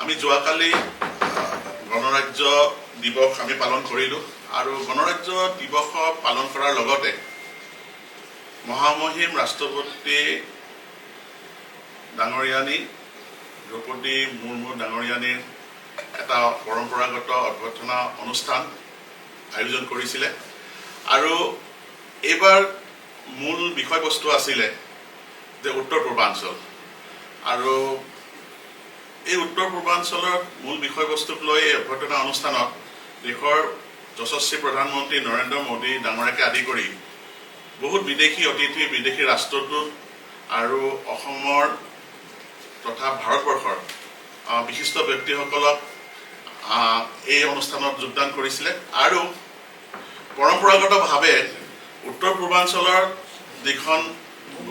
আমি যোৱাকালি গণৰাজ্য দিৱস আমি পালন কৰিলোঁ আৰু গণৰাজ্য দিৱস পালন কৰাৰ লগতে মহামহিম ৰাষ্ট্ৰপতি ডাঙৰীয়ানী দ্ৰৌপদী মুৰ্মু ডাঙৰীয়ানীৰ এটা পৰম্পৰাগত অভ্যৰ্থনা অনুষ্ঠান আয়োজন কৰিছিলে আৰু এইবাৰ মূল বিষয়বস্তু আছিলে যে উত্তৰ পূৰ্বাঞ্চল আৰু এই উত্তৰ পূৰ্বাঞ্চলৰ মূল বিষয়বস্তুক লৈ এই অভ্যৰ্থনা অনুষ্ঠানত দেশৰ যশস্বী প্ৰধানমন্ত্ৰী নৰেন্দ্ৰ মোদী ডাঙৰীয়াকে আদি কৰি বহুত বিদেশী অতিথি বিদেশী ৰাষ্ট্ৰদূত আৰু অসমৰ তথা ভাৰতবৰ্ষৰ বিশিষ্ট ব্যক্তিসকলক এই অনুষ্ঠানত যোগদান কৰিছিলে আৰু পৰম্পৰাগতভাৱে উত্তৰ পূৰ্বাঞ্চলৰ যিখন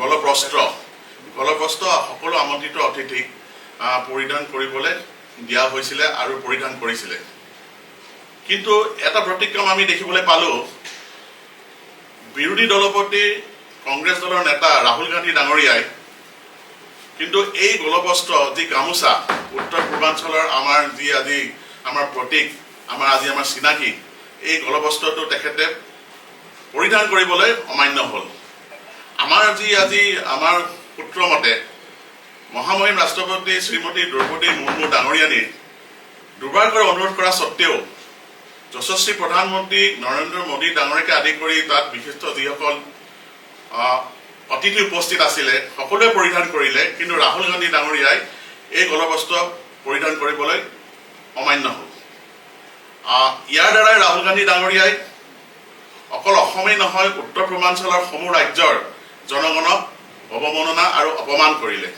গলবস্ত্ৰ সকলো আমন্ত্ৰিত অতিথিক পৰিধান কৰিবলৈ দিয়া হৈছিলে আৰু পৰিধান কৰিছিলে কিন্তু এটা প্ৰতিক্ৰম আমি দেখিবলৈ পালোঁ বিৰোধী দলপতি কংগ্ৰেছ দলৰ নেতা ৰাহুল গান্ধী ডাঙৰীয়াই কিন্তু এই গলবস্ত্ৰ যি গামোচা উত্তৰ পূৰ্বাঞ্চলৰ আমাৰ যি আজি আমাৰ প্ৰতীক আমাৰ চিনাকি এই গলবস্ত্ৰটো তেখেতে পৰিধান কৰিবলৈ অমান্য হ'ল আমাৰ আজি আমাৰ সূত্ৰ মতে মহামহিম ৰাষ্ট্ৰপতি শ্ৰীমতী দ্ৰৌপদী মুৰ্মু ডাঙৰীয়ানীৰ দুবাৰকৈ অনুৰোধ কৰা স্বত্তেও যশস্বী প্ৰধানমন্ত্ৰী নৰেন্দ্ৰ মোদী ডাঙৰীয়াকে আদি কৰি তাত বিশিষ্ট যিসকল অতিথি উপস্থিত আছিলে সকলোৱে পৰিধান কৰিলে কিন্তু ৰাহুল গান্ধী ডাঙৰীয়াই এই গলবস্ত্ৰ পৰিধান কৰিবলৈ অমান্য হ'ল ইয়াৰ দ্বাৰাই ৰাহুল গান্ধী ডাঙৰীয়াই অকল অসমেই নহয় উত্তৰ পূৰ্বাঞ্চলৰ সমূহ ৰাজ্যৰ জনগণক অৱমাননা আৰু অপমান কৰিলে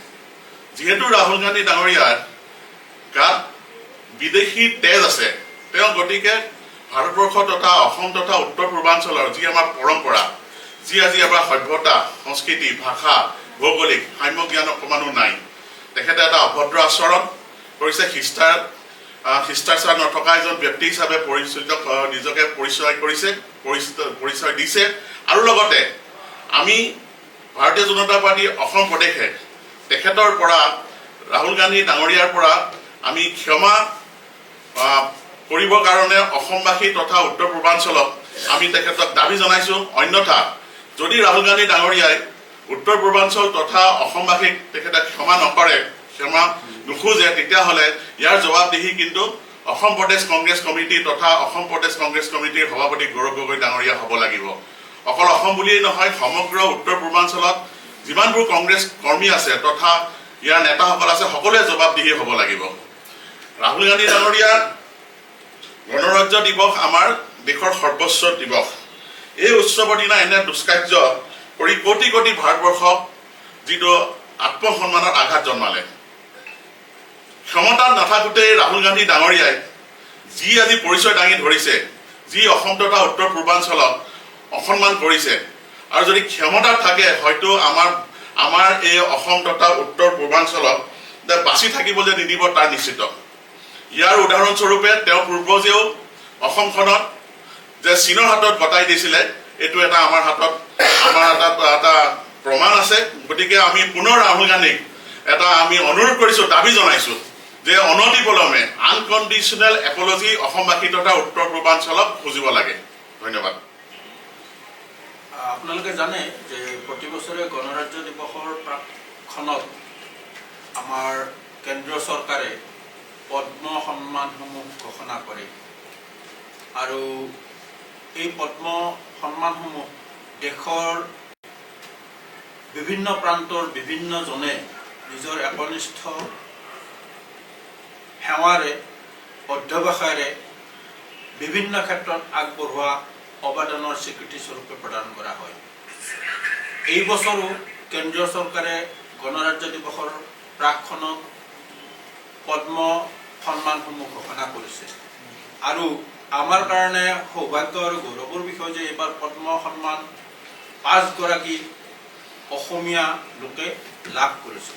যিহেতু ৰাহুল গান্ধী ডাঙৰীয়াৰ গাত বিদেশী তেজ আছে তেওঁ গতিকে ভাৰতবৰ্ষ তথা অসম তথা উত্তৰ পূৰ্বাঞ্চলৰ যি আমাৰ পৰম্পৰা যি আজি আমাৰ সভ্যতা সংস্কৃতি ভাষা ভৌগোলিক সাম্য জ্ঞান অকমানো নাই তেখেতে এটা অভদ্ৰ আচৰণ কৰিছে শিষ্টাচাৰ নথকা এজন ব্যক্তি হিচাপে নিজকে পৰিচয় দিছে আৰু লগতে আমি ভাৰতীয় জনতা পাৰ্টি অসম প্ৰদেশে তেখেতৰ পৰা ৰাহুল গান্ধী ডাঙৰীয়াৰ পৰা আমি ক্ষমা কৰিবৰ কাৰণে অসমবাসী তথা উত্তৰ পূৰ্বাঞ্চলক আমি তেখেতক দাবী জনাইছোঁ অন্যথা যদি ৰাহুল গান্ধী ডাঙৰীয়াই উত্তৰ পূৰ্বাঞ্চল তথা অসমবাসীক তেখেতে ক্ষমা নকৰে ক্ষমা নোখোজে তেতিয়াহ'লে ইয়াৰ জবাবদিহি কিন্তু অসম প্ৰদেশ কংগ্ৰেছ কমিটি তথা অসম প্ৰদেশ কংগ্ৰেছ কমিটিৰ সভাপতি গৌৰৱ গগৈ ডাঙৰীয়া হ'ব লাগিব অকল অসম বুলিয়েই নহয় সমগ্ৰ উত্তৰ পূৰ্বাঞ্চলত যিমানবোৰ কংগ্ৰেছ কৰ্মী আছে তথা ইয়াৰ নেতাসকল আছে সকলোৱে জবাবদিহি হ'ব লাগিব ৰাহুল গান্ধী ডাঙৰীয়া গণৰাজ্য দিৱস আমাৰ দেশৰ সৰ্বোচ্চ দিৱস এই উৎসৱৰ দিনা এনে দুষ্কাৰ্য কৰি কোটি কোটি ভাৰতবৰ্ষক যিটো আত্মসন্মানৰ আঘাত জন্মালে ক্ষমতাত নাথাকোঁতেই ৰাহুল গান্ধী ডাঙৰীয়াই যি আজি পৰিচয় দাঙি ধৰিছে যি অসম তথা উত্তৰ পূৰ্বাঞ্চলক অসন্মান কৰিছে আৰু যদি ক্ষমতাত থাকে হয়তো আমাৰ এই অসম তথা উত্তৰ পূৰ্বাঞ্চলক বাচি থাকিব যে নিদিব তাৰ নিশ্চিত ইয়াৰ উদাহৰণস্বৰূপে তেওঁ পূৰ্বজেও অসমখনত যে চীনৰ হাতত গতাই দিছিলে এইটো এটা আমাৰ হাতত এটা প্ৰমাণ আছে গতিকে আমি পুনৰ ৰাহুল গান্ধীক এটা আমি অনুৰোধ কৰিছোঁ দাবী জনাইছোঁ যে অনতিপলমে আনকণ্ডিশ্যনেল এপলজি অসমবাসী তথা উত্তৰ পূৰ্বাঞ্চলক খুজিব লাগে ধন্যবাদ আপোনালোকে জানে যে প্ৰতি বছৰে গণৰাজ্য দিৱসৰ প্ৰাকখনত আমাৰ কেন্দ্ৰীয় চৰকাৰে পদ্ম সন্মানসমূহ ঘোষণা কৰে আৰু এই পদ্ম সন্মানসমূহ দেশৰ বিভিন্ন প্ৰান্তৰ বিভিন্নজনে নিজৰ একনিষ্ঠ সেৱাৰে অধ্যৱসায়েৰে বিভিন্ন ক্ষেত্ৰত আগবঢ়োৱা অৱদানৰ স্বীকৃতি স্বৰূপে প্ৰদান কৰা হয় এই বছৰো কেন্দ্ৰীয় চৰকাৰে গণৰাজ্য দিৱসৰ প্ৰাকখনত পদ্ম সন্মানসমূহ ঘোষণা কৰিছে আৰু আমাৰ কাৰণে সৌভাগ্য আৰু গৌৰৱৰ বিষয় যে এইবাৰ পদ্ম সন্মান 5 গৰাকী অসমীয়া লোকে লাভ কৰিছে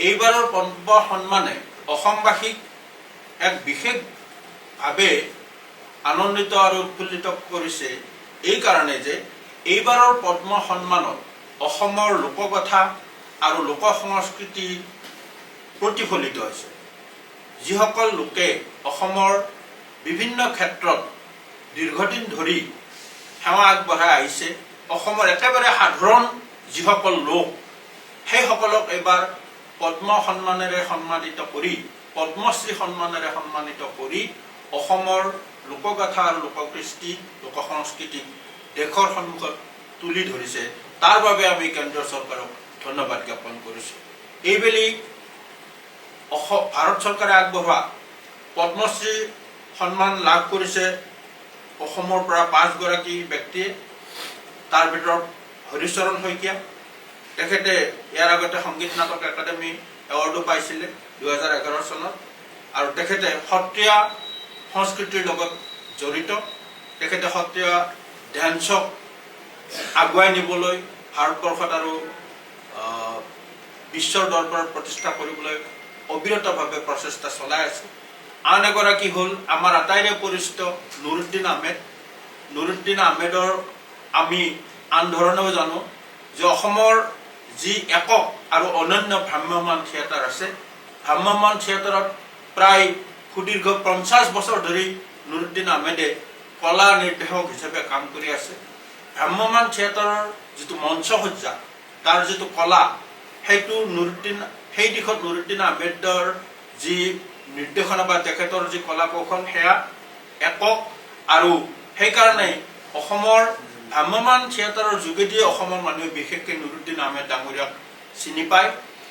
এইবাৰৰ পদ্ম সন্মানে অসমবাসীক এক বিশেষভাৱে আনন্দিত আৰু উৎফুল্লিত কৰিছে এই কাৰণে যে এইবাৰৰ পদ্ম সন্মানত অসমৰ লোককথা আৰু লোক সংস্কৃতি প্ৰতিফলিত হৈছে যিসকল লোকে অসমৰ বিভিন্ন ক্ষেত্ৰত দীৰ্ঘদিন ধৰি সেৱা আগবঢ়াই আহিছে, অসমৰ একেবাৰে সাধাৰণ যিসকল লোক, সেইসকলক এইবাৰ পদ্ম সন্মানেৰে সন্মানিত কৰি, পদ্মশ্ৰী সন্মানেৰে সন্মানিত কৰি অসমৰ লোকগাথা আৰু লোককৃষ্টি, লোক সংস্কৃতিক দেশৰ সন্মুখত তুলি ধৰিছে। তাৰ বাবে আমি কেন্দ্ৰীয় চৰকাৰক ধন্যবাদ জ্ঞাপন কৰিছোঁ। এইবেলি ভাৰত চৰকাৰে আগবঢ়োৱা পদ্মশ্ৰী সন্মান লাভ কৰিছে অসমৰ পৰা 5 গৰাকী ব্যক্তিয়ে। তাৰ ভিতৰত হৰিচৰণ শইকীয়া, তেখেতে ইয়াৰ আগতে সংগীত নাটক একাডেমি এৱাৰ্ডো পাইছিলে 2011 চনত, আৰু তেখেতে সত্ৰীয়া সংস্কৃতিৰ লগত জড়িত। তেখেতে সত্ৰীয়া ডেন্সক আগুৱাই নিবলৈ ভাৰতবৰ্ষত আৰু বিশ্বৰ দৰবাৰত প্ৰতিষ্ঠা কৰিবলৈ অবিৰতভাৱে প্ৰচেষ্টা চলাই আছে। আন এগৰাকী হ'ল আমাৰ আটাইৰে পৰিচিত নুৰুদ্দিন আহমেদ। নুৰুদ্দিন আহমেদৰ আমি আন ধৰণেও জানো যে অসমৰ যি একক আৰু অনন্য ভ্ৰাম্যমান থিয়েটাৰ আছে, ভ্ৰাম্যমান থিয়েটাৰত প্ৰায় সুদীৰ্ঘ 50 বছৰ ধৰি নুৰুদ্দিন আহমেদে কলা নিৰ্দেশক হিচাপে কাম কৰি আছে। ভ্ৰাম্যমান থিয়েটাৰৰ যিটো মঞ্চসজ্জা, তাৰ যিটো কলা, সেই দিশত নুৰুদ্দিন আহমেদৰ যি নিৰ্দেশনা বা তেখেতৰ যি কলা কৌশল, সেয়া একক। আৰু সেইকাৰণে অসমৰ ভ্ৰাম্যমান থিয়েটাৰৰ যোগেদিয়ে অসমৰ মানুহে বিশেষকৈ নুৰুদ্দিন আহমেদ ডাঙৰীয়াক চিনি পায়।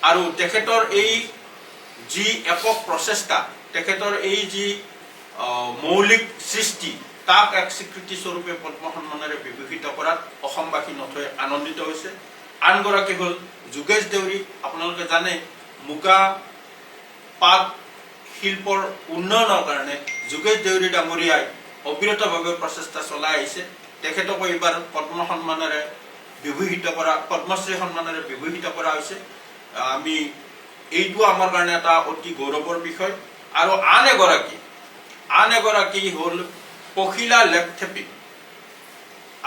আৰু তেখেতৰ এই যি একক প্ৰচেষ্টা, তেখেতৰ এই যি মৌলিক সৃষ্টি, তাক এক স্বীকৃতি স্বৰূপে পদ্ম সন্মানেৰে বিভূষিত কৰাত অসমবাসী নথৈ আনন্দিত হৈছে। আনগৰাকী হ'ল যোগেশ দেউৰী। আপোনালোকে জানে মুগা পাট শিল্পৰ উন্নয়নৰ কাৰণে যোগেশ দেউৰী ডাঙৰীয়াই অবিৰতভাৱে প্ৰচেষ্টা চলাই আহিছে। তেখেতকো এইবাৰ পদ্ম সন্মানেৰে বিভূষিত কৰা, পদ্মশ্ৰী সন্মানেৰে বিভূষিত কৰা হৈছে। আমি এইটো আমাৰ কাৰণে এটা অতি গৌৰৱৰ বিষয়। আৰু আন এগৰাকী হ'ল পখিলা লেকথেপী।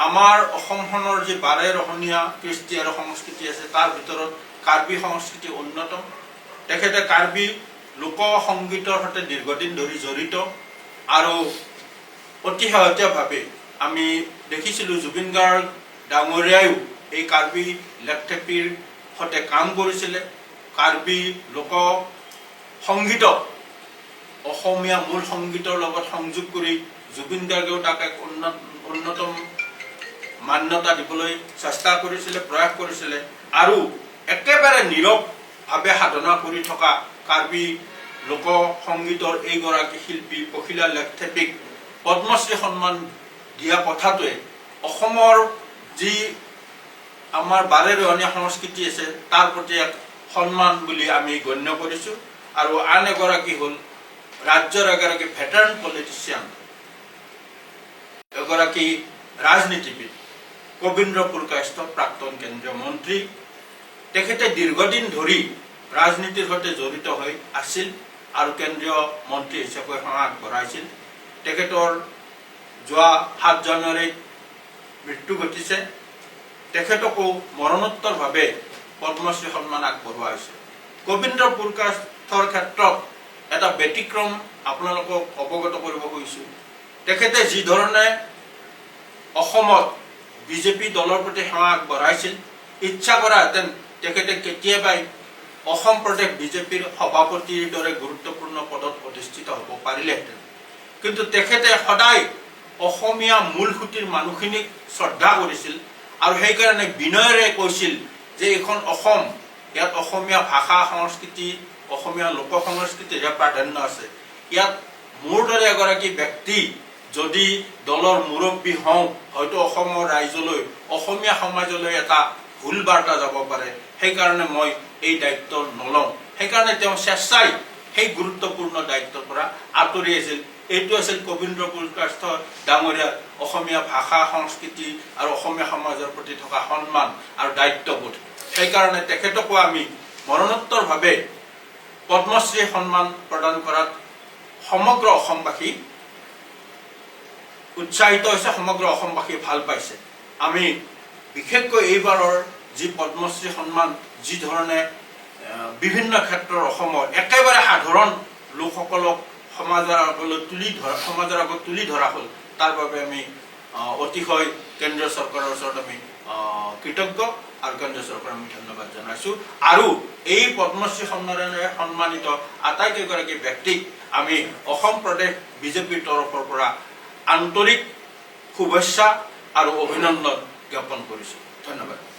আমাৰ অসমখনৰ যি বাৰেৰহণীয়া কৃষ্টি আৰু সংস্কৃতি আছে, তাৰ ভিতৰত কাৰ্বি সংস্কৃতি অন্যতম। তেখেতে কাৰ্বি লোক সংগীতৰ সৈতে দীৰ্ঘদিন ধৰি জড়িত। আৰু অতি শেহতীয়াভাৱে আমি দেখিছিলোঁ জুবিন গাৰ্গ ডাঙৰীয়ায়ো এই কাৰ্বি লেকথেপীৰ সৈতে কাম কৰিছিলে। কাৰ্বি লোক সংগীতক অসমীয়া মূল সংগীতৰ লগত সংযোগ কৰি জুবিন গাৰ্গেও তাক এক অন্যতম মান্যতা দিবলৈ চেষ্টা কৰিছিলে, প্ৰয়াস কৰিছিলে। আৰু একেবাৰে নীৰৱভাৱে সাধনা কৰি থকা কাৰ্বি লোক সংগীতৰ এইগৰাকী শিল্পী পখিলা লেকথেপীক পদ্মশ্ৰী সন্মান দিয়া কথাটোৱে অসমৰ যি আমাৰ বাৰেৰহণীয়া সংস্কৃতি আছে, তাৰ প্ৰতি এক সন্মান বুলি আমি গণ্য কৰিছোঁ। আৰু আন এগৰাকী হ'ল ৰাজ্যৰ এগৰাকী ভেটাৰান পলিটিচিয়ান, এগৰাকী ৰাজনীতিবিদ, কবীন্দ্ৰ পুৰকায়স্থ প্ৰাক্তন কেন্দ্ৰীয় মন্ত্ৰী। তেখেতে দীৰ্ঘদিন ধৰি ৰাজনীতিৰ সৈতে জড়িত হৈ আছিল আৰু কেন্দ্ৰীয় মন্ত্ৰী হিচাপে সেৱা আগবঢ়াইছিল। তেখেতৰ যোৱা 7 জানুৱাৰীত মৃত্যু ঘটিছে। তেখেতকো মৰণোত্তৰভাৱে পদ্মশ্ৰী সন্মান আগবঢ়োৱা হৈছে। কবীন্দ্ৰ পুৰকায়স্থৰ ক্ষেত্ৰত এটা ব্যতিক্ৰম আপোনালোকক অৱগত কৰিব খুজিছোঁ। তেখেতে যি ধৰণে অসমত বিজেপি দলৰ প্ৰতি সেৱা আগবঢ়াইছিল, ইচ্ছা কৰাহেঁতেন তেখেতে কেতিয়াবাই অসম প্ৰদেশ বিজেপিৰ সভাপতিৰ দৰে গুৰুত্বপূৰ্ণ পদত অধিষ্ঠিত হ'ব পাৰিলেহেঁতেন। কিন্তু তেখেতে সদায় অসমীয়া মূল সুঁতিৰ মানুহখিনিক শ্ৰদ্ধা কৰিছিল আৰু সেইকাৰণে বিনয়েৰে কৈছিল যে এইখন অসম, ইয়াত অসমীয়া ভাষা সংস্কৃতি, অসমীয়া লোক সংস্কৃতিৰে প্ৰাধান্য আছে। ইয়াত মোৰ দৰে এগৰাকী ব্যক্তি যদি দলৰ মুৰব্বী হওঁ, হয়তো অসমৰ ৰাইজলৈ, অসমীয়া সমাজলৈ এটা ভুল বাৰ্তা যাব পাৰে। সেইকাৰণে মই এই দায়িত্ব নলওঁ। সেইকাৰণে তেওঁ স্বেচ্ছাই সেই গুৰুত্বপূৰ্ণ দায়িত্বৰ পৰা আঁতৰি আছিল। এইটো আছিল কবীন্দ্ৰ পুৰকায়স্থ ডাঙৰীয়াৰ অসমীয়া ভাষা সংস্কৃতি আৰু অসমীয়া সমাজৰ প্ৰতি থকা সন্মান আৰু দায়িত্ববোধ। সেইকাৰণে তেখেতকো আমি মৰণোত্তৰভাৱে পদ্মশ্ৰী সন্মান প্ৰদান কৰাত সমগ্ৰ অসমবাসী উৎসাহিত হৈছে, সমগ্ৰ অসমবাসী ভাল পাইছে। আমি বিশেষকৈ এইবাৰৰ যি পদ্মশ্ৰী সন্মান, যি ধৰণে বিভিন্ন ক্ষেত্ৰৰ অসমৰ একেবাৰে সাধাৰণ লোকসকলক সমাজৰ আগত তুলি ধৰা হ'ল তাৰ বাবে আমি অতিশয় কেন্দ্ৰীয় চৰকাৰৰ ওচৰত আমি কৃতজ্ঞ আৰু কেন্দ্ৰীয় চৰকাৰক আমি ধন্যবাদ জনাইছোঁ আৰু এই পদ্মশ্ৰী সন্মানেৰে সন্মানিত আটাইকেইগৰাকী ব্যক্তিক আমি অসম প্ৰদেশ বিজেপিৰ তৰফৰ পৰা আন্তৰিক শুভেচ্ছা আৰু অভিনন্দন জ্ঞাপন কৰিছোঁ। ধন্যবাদ।